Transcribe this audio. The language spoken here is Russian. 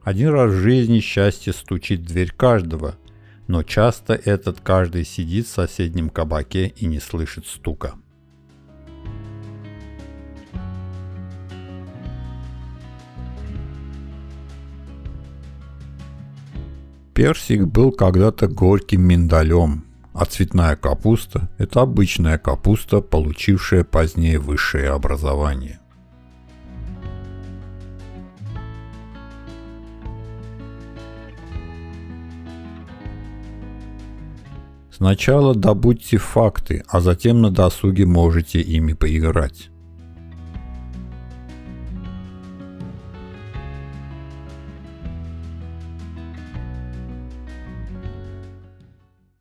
Один раз в жизни счастье стучит в дверь каждого, но часто этот каждый сидит в соседнем кабаке и не слышит стука. Персик был когда-то горьким миндалем, а цветная капуста – это обычная капуста, получившая позднее высшее образование. Сначала добудьте факты, а затем на досуге можете ими поиграть.